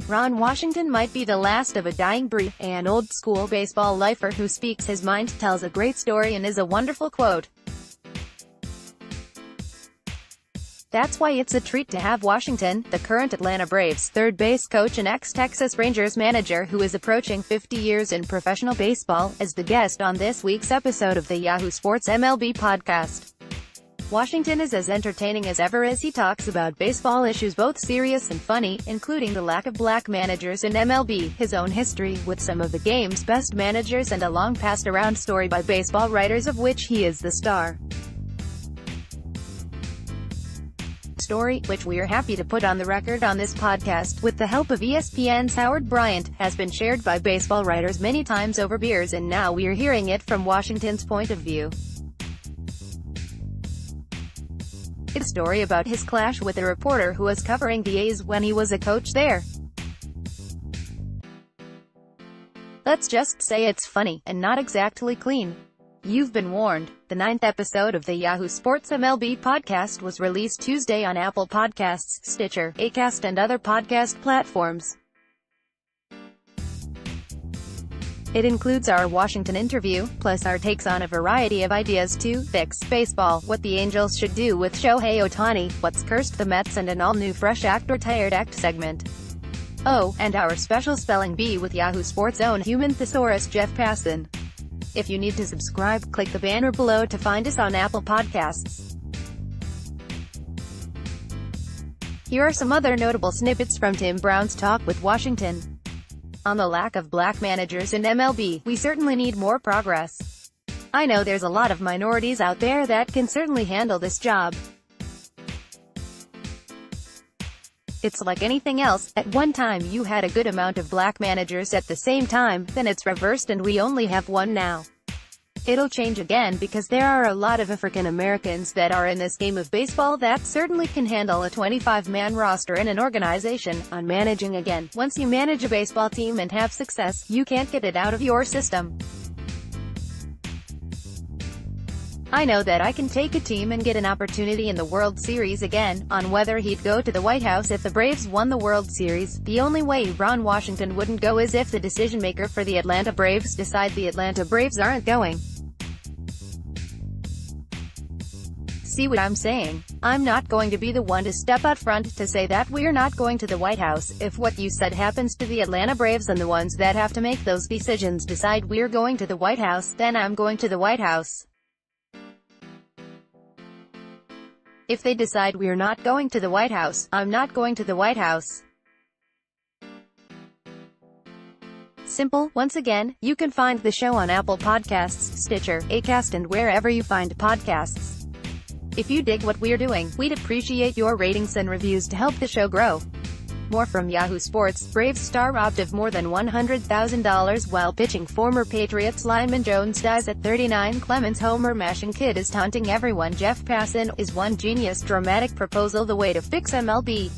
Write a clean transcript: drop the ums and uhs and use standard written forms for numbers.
Ron Washington might be the last of a dying breed. An old-school baseball lifer who speaks his mind, tells a great story, and is a wonderful quote. That's why it's a treat to have Washington, the current Atlanta Braves third base coach and ex-Texas Rangers manager who is approaching 50 years in professional baseball, as the guest on this week's episode of the Yahoo Sports MLB Podcast. Washington is as entertaining as ever as he talks about baseball issues, both serious and funny, including the lack of black managers in MLB, his own history with some of the game's best managers, and a long passed around story by baseball writers of which he is the star. Story, which we're happy to put on the record on this podcast, with the help of ESPN's Howard Bryant, has been shared by baseball writers many times over beers, and now we're hearing it from Washington's point of view. It's a story about his clash with a reporter who was covering the A's when he was a coach there. Let's just say it's funny, and not exactly clean. You've been warned. The 9th episode of the Yahoo Sports MLB Podcast was released Tuesday on Apple Podcasts, Stitcher, Acast and other podcast platforms. It includes our Washington interview, plus our takes on a variety of ideas to fix baseball, what the Angels should do with Shohei Ohtani, what's cursed the Mets, and an all-new Fresh Act or Tired Act segment. Oh, and our special Spelling Bee with Yahoo Sports' own human thesaurus Jeff Passan. If you need to subscribe, click the banner below to find us on Apple Podcasts. Here are some other notable snippets from Tim Brown's talk with Washington. On the lack of black managers in MLB, we certainly need more progress. I know there's a lot of minorities out there that can certainly handle this job. It's like anything else, at one time you had a good amount of black managers at the same time, then it's reversed and we only have one now. It'll change again because there are a lot of African Americans that are in this game of baseball that certainly can handle a 25-man roster in an organization. On managing again, once you manage a baseball team and have success, you can't get it out of your system. I know that I can take a team and get an opportunity in the World Series again. On whether he'd go to the White House if the Braves won the World Series, the only way Ron Washington wouldn't go is if the decision-maker for the Atlanta Braves decide the Atlanta Braves aren't going. See what I'm saying? I'm not going to be the one to step out front to say that we're not going to the White House. If what you said happens to the Atlanta Braves and the ones that have to make those decisions decide we're going to the White House, then I'm going to the White House. If they decide we're not going to the White House, I'm not going to the White House. Simple. Once again, you can find the show on Apple Podcasts, Stitcher, Acast and wherever you find podcasts. If you dig what we're doing, we'd appreciate your ratings and reviews to help the show grow. More from Yahoo Sports. Braves star robbed of more than $100,000 while pitching. Former Patriots lineman Jones dies at 39. Clemens homer-mashing kid is taunting everyone. Jeff Passan, is one genius dramatic proposal the way to fix MLB?